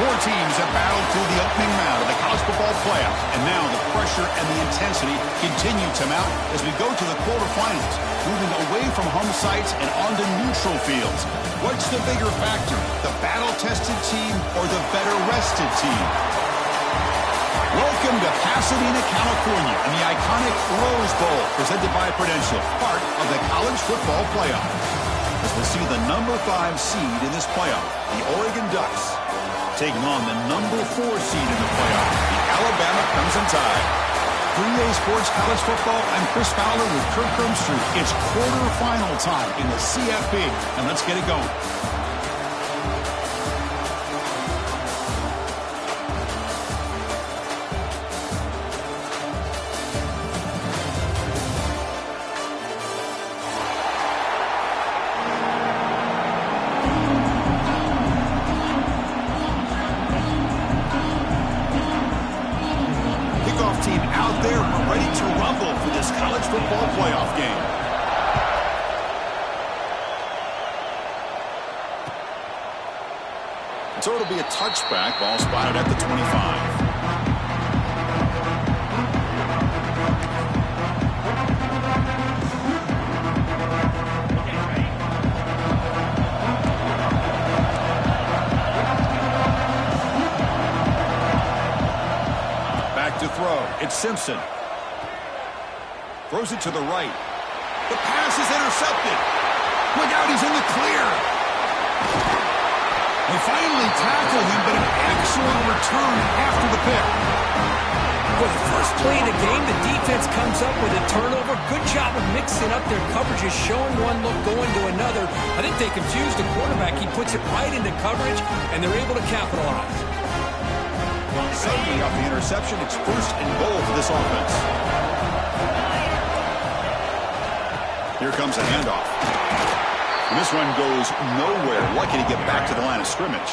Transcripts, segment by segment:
Four teams have battled through the opening round of the college football playoff, and now the pressure and the intensity continue to mount as we go to the quarterfinals, moving away from home sites and onto neutral fields. What's the bigger factor, the battle-tested team or the better-rested team? Welcome to Pasadena, California, and the iconic Rose Bowl, presented by Prudential, part of the college football playoff. As we'll see the number 5 seed in this playoff, the Oregon Ducks, taking on the number 4 seed in the playoff, the Alabama Crimson Tide. 3A Sports College Football, I'm Chris Fowler with Kirk Crumbstreet. It's quarterfinal time in the CFP, and let's get it going. Team out there ready to rumble for this college football playoff game. So it'll be a touchback, ball spotted at the 25. To throw. It's Simpson. Throws it to the right. The pass is intercepted. Look out, he's in the clear. They finally tackle him, but an excellent return after the pick. For the first play of the game, the defense comes up with a turnover. Good job of mixing up their coverages, showing one look, going to another. I think they confused the quarterback. He puts it right into coverage, and they're able to capitalize. Suddenly off the interception, it's first and goal for this offense. Here comes a handoff. And this one goes nowhere. Lucky to get back to the line of scrimmage.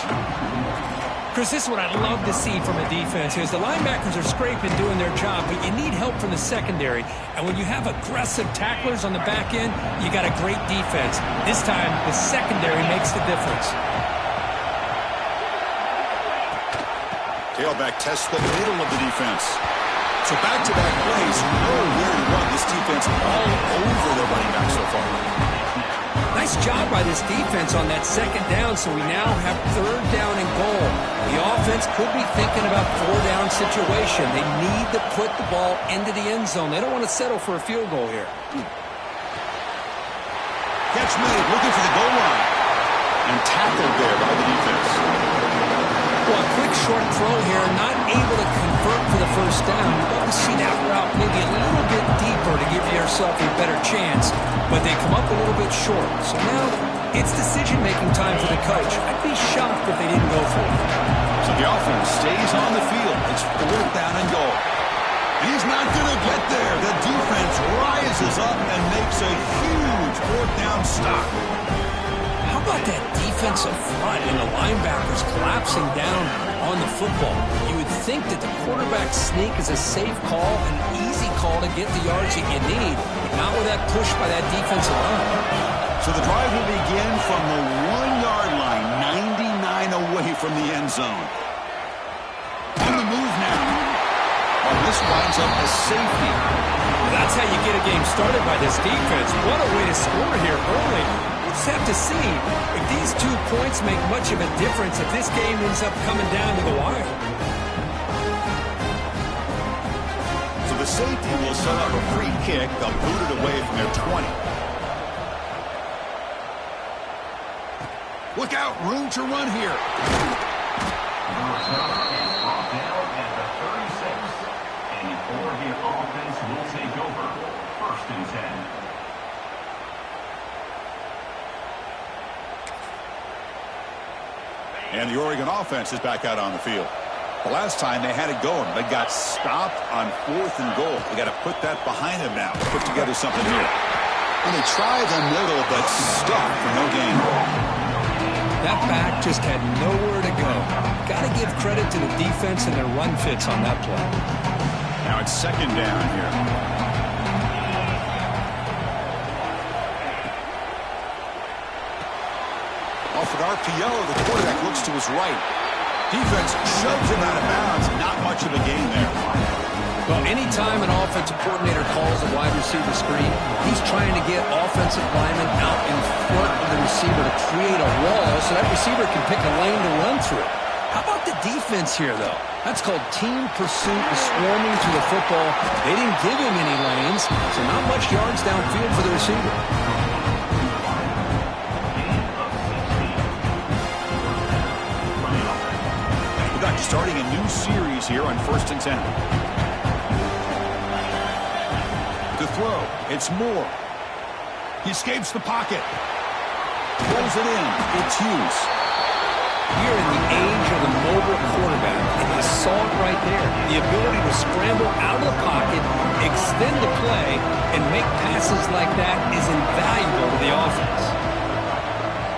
Chris, this is what I love to see from a defense is the linebackers are scraping, doing their job, but you need help from the secondary. And when you have aggressive tacklers on the back end, you got a great defense. This time, the secondary makes the difference. Tailback tests the middle of the defense. So back-to-back plays, nowhere to run. This defense all over the running back so far. Nice job by this defense on that second down, so we now have third down and goal. The offense could be thinking about four-down situation. They need to put the ball into the end zone. They don't want to settle for a field goal here. Catch made, looking for the goal line. And tackled there by the defense. Well, a quick short throw here, not able to convert for the first down. You'd love to see that route maybe a little bit deeper to give yourself a better chance, but they come up a little bit short. So now it's decision-making time for the coach. I'd be shocked if they didn't go for it. So the offense stays on the field. It's fourth down and goal. He's not going to get there. The defense rises up and makes a huge fourth down stop. How about that defensive front and the linebackers collapsing down on the football? You would think that the quarterback sneak is a safe call, an easy call to get the yards that you need, but not with that push by that defensive line. So the drive will begin from the 1-yard line, 99 away from the end zone. On the move now. Well, this winds up a safety. Well, that's how you get a game started by this defense. What a way to score here early. We'll just have to see if these 2 points make much of a difference if this game ends up coming down to the wire. So the safety will set up a free kick. They'll boot it away from their 20. Look out, room to run here. And the Oregon offense is back out on the field. The last time they had it going, they got stopped on 4th and goal. They got to put that behind them now. Put together something here. And they try the middle, but stopped for no gain. That back just had nowhere to go. Got to give credit to the defense and their run fits on that play. Now it's second down here. Off an RPO, the quarterback looks to his right. Defense shoves him out of bounds. Not much of a gain there. Well, anytime an offensive coordinator calls a wide receiver screen, he's trying to get offensive linemen out in front of the receiver to create a wall so that receiver can pick a lane to run through. How about the defense here, though? That's called team pursuit and swarming to the football. They didn't give him any lanes, so not much yards downfield for the receiver. Starting a new series here on 1st and 10. To throw, it's Moore. He escapes the pocket. Pulls it in. It's Hughes. Here in the age of the mobile quarterback, and you saw it right there, the ability to scramble out of the pocket, extend the play, and make passes like that is invaluable to the offense.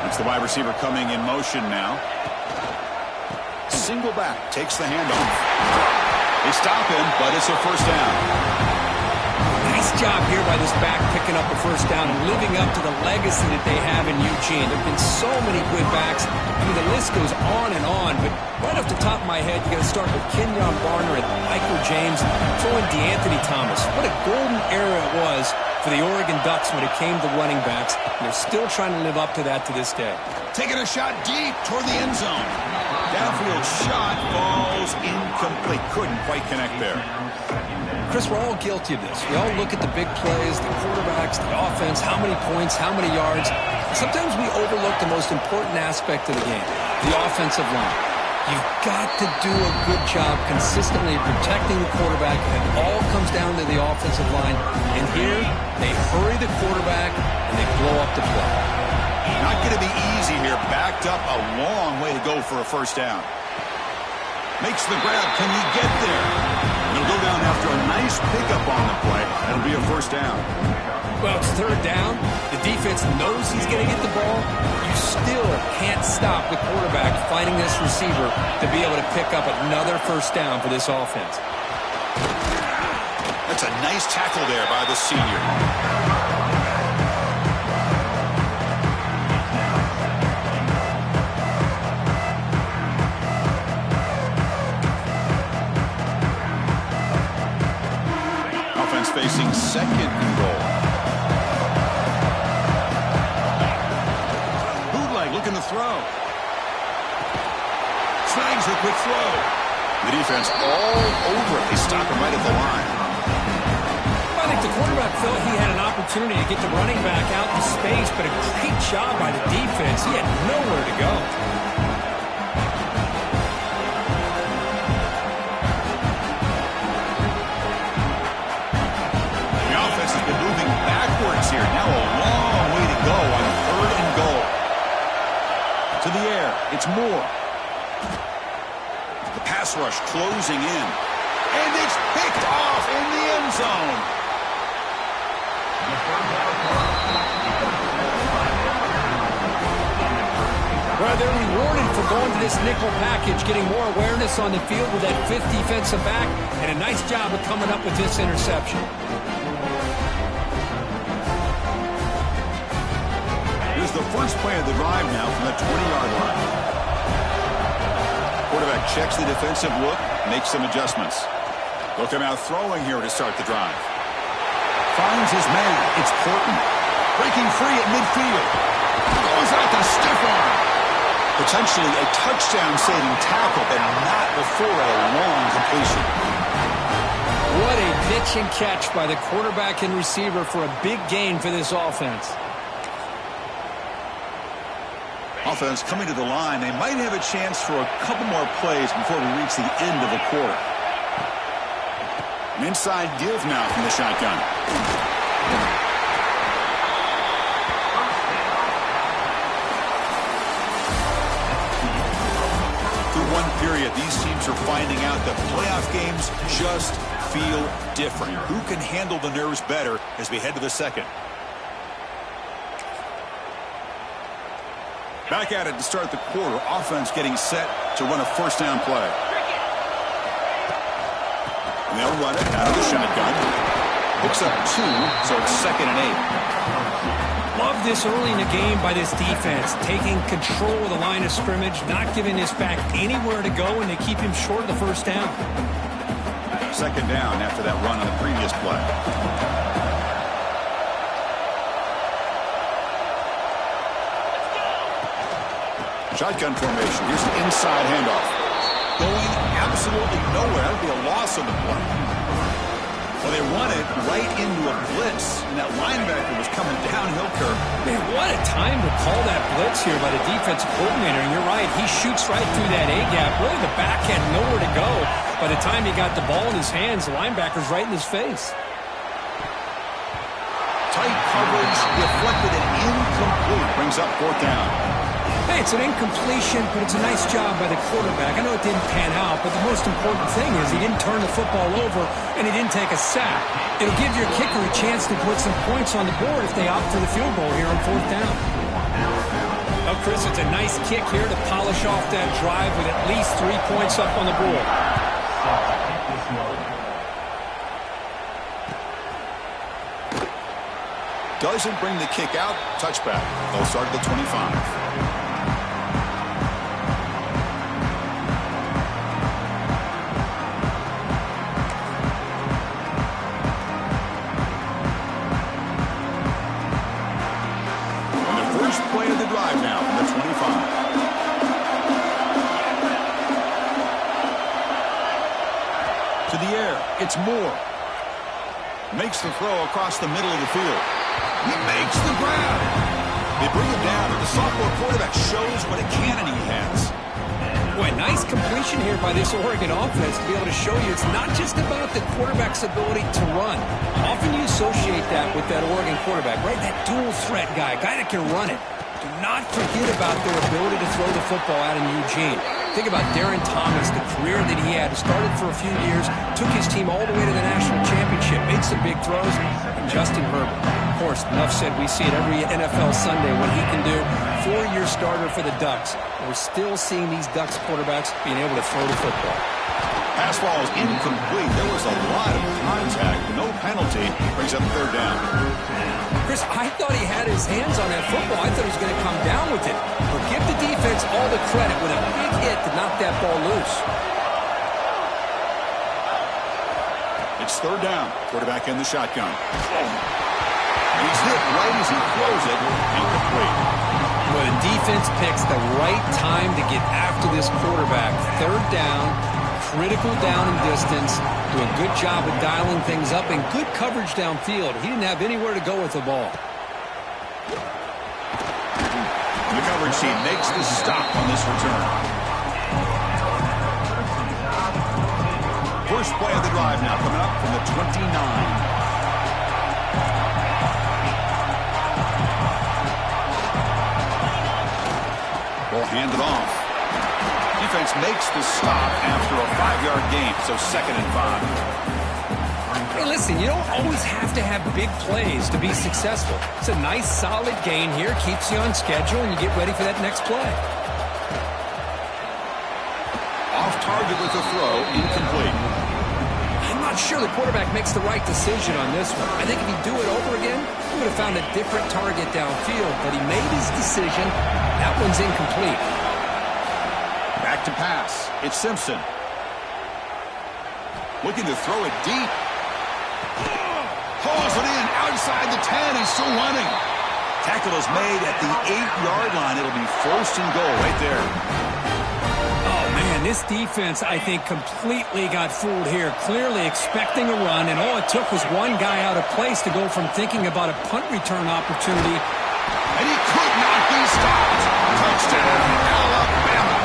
That's the wide receiver coming in motion now. Single back, takes the handoff. They stop him, but it's a first down. Nice job here by this back picking up a first down and living up to the legacy that they have in Eugene. There have been so many good backs. I mean, the list goes on and on, but right off the top of my head, you got to start with Kenyon Barner and Michael James, throwing DeAnthony Thomas. What a golden era it was for the Oregon Ducks when it came to running backs. And they're still trying to live up to that to this day. Taking a shot deep toward the end zone. Downfield shot falls incomplete. Couldn't quite connect there. Chris, we're all guilty of this. We all look at the big plays, the quarterbacks, the offense, how many points, how many yards. Sometimes we overlook the most important aspect of the game, the offensive line. You've got to do a good job consistently protecting the quarterback, and it all comes down to the offensive line. And here, they hurry the quarterback, and they blow up the play. Not going to be easy here. Backed up a long way to go for a first down. Makes the grab. Can he get there? He'll go down after a nice pickup on the play. That'll be a first down. Well, it's third down. The defense knows he's going to get the ball. You still can't stop the quarterback finding this receiver to be able to pick up another first down for this offense. That's a nice tackle there by the senior. Facing second and goal. Bootleg looking to throw. Snags a quick throw. The defense all over it. They stop him right at the line. I think the quarterback felt he had an opportunity to get the running back out in space, but a great job by the defense. He had nowhere to go. Here. Now a long way to go on 3rd and goal. To the air. It's Moore. The pass rush closing in. And it's picked off in the end zone. Well, they're rewarded for going to this nickel package, getting more awareness on the field with that 5th defensive back, and a nice job of coming up with this interception. The first play of the drive now from the 20-yard line. Quarterback checks the defensive look, makes some adjustments. They'll come out throwing here to start the drive. Finds his man. It's Porton. Breaking free at midfield. Goes out the stiff arm. Potentially a touchdown-saving tackle, but not before a long completion. What a pitch and catch by the quarterback and receiver for a big gain for this offense. Offense coming to the line. They might have a chance for a couple more plays before we reach the end of the quarter. An inside give now from the shotgun. Through one period, these teams are finding out that playoff games just feel different. Who can handle the nerves better as we head to the second? Back at it to start the quarter. Offense getting set to run a first down play. And they'll run it out of the shotgun. Picks up 2, so it's 2nd and 8. Love this early in the game by this defense, taking control of the line of scrimmage, not giving this back anywhere to go, and they keep him short of the first down. Second down after that run on the previous play. Shotgun formation. Here's the inside handoff. Going absolutely nowhere. That would be a loss on the play. Well, they run it right into a blitz, and that linebacker was coming downhill curve. Man, what a time to call that blitz here by the defensive coordinator. And you're right, he shoots right through that A-gap. Really, the back had nowhere to go. By the time he got the ball in his hands, the linebacker's right in his face. Tight coverage, deflected and incomplete. Brings up fourth down. Hey, it's an incompletion, but it's a nice job by the quarterback. I know it didn't pan out, but the most important thing is he didn't turn the football over and he didn't take a sack. It'll give your kicker a chance to put some points on the board if they opt for the field goal here on fourth down. Well, Chris, it's a nice kick here to polish off that drive with at least 3 points up on the board. Doesn't bring the kick out. Touchback. They'll start at the 25. Play of the drive now from the 25. To the air, it's Moore. Makes the throw across the middle of the field. He makes the grab. They bring it down, and the sophomore quarterback shows what a cannon he has. Boy, nice completion here by this Oregon offense to be able to show you it's not just about the quarterback's ability to run. Often you associate that with that Oregon quarterback, right? That dual threat guy that can run it. Do not forget about their ability to throw the football out in Eugene. Think about Darren Thomas, the career that he had. Started for a few years, took his team all the way to the national championship, made some big throws, and Justin Herbert. Of course, enough said, we see it every NFL Sunday what he can do. 4-year starter for the Ducks. We're still seeing these Ducks quarterbacks being able to throw the football. Pass ball is incomplete. There was a lot of contact. No penalty. Brings up third down. Chris, I thought he had his hands on that football. I thought he was going to come down with it. But give the defense all the credit with a big hit to knock that ball loose. It's third down. Quarterback in the shotgun. He's hit right as he throws it. Incomplete. Well, the defense picks the right time to get after this quarterback. Third down, critical down and distance. Do a good job of dialing things up and good coverage downfield. He didn't have anywhere to go with the ball. The coverage team makes the stop on this return. First play of the drive now coming up from the 29. Ball handed off. Defense makes the stop after a 5-yard gain, so 2nd and 5. Hey, listen, you don't always have to have big plays to be successful. It's a nice, solid gain here, keeps you on schedule, and you get ready for that next play. Off target with the throw, incomplete. I'm not sure the quarterback makes the right decision on this one. I think if he'd do it over again, he would have found a different target downfield, but he made his decision. That one's incomplete. Back to pass. It's Simpson. Looking to throw it deep. Hauls it in outside the 10. He's still running. Tackle is made at the 8-yard line. It'll be 1st and goal right there. Oh, man, this defense, I think, completely got fooled here. Clearly expecting a run, and all it took was one guy out of place to go from thinking about a punt return opportunity. And he could not be stopped. Touchdown, Alabama.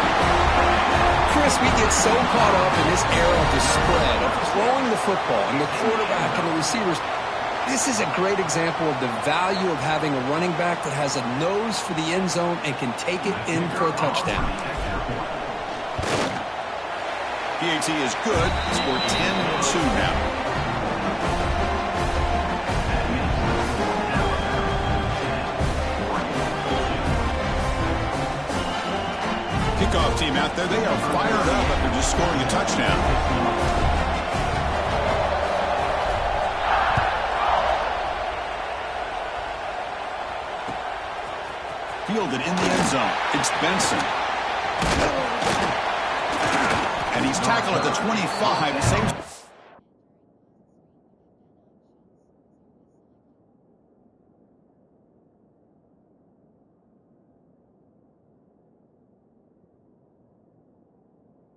Chris, we get so caught up in this era of the spread, of throwing the football, and the quarterback and the receivers. This is a great example of the value of having a running back that has a nose for the end zone and can take it in for a touchdown. PAT is good. Scored 10-2 now. Kickoff team out there, they are fired up after just scoring a touchdown. fielded in the end zone. It's Benson. And he's tackled at the 25. Saves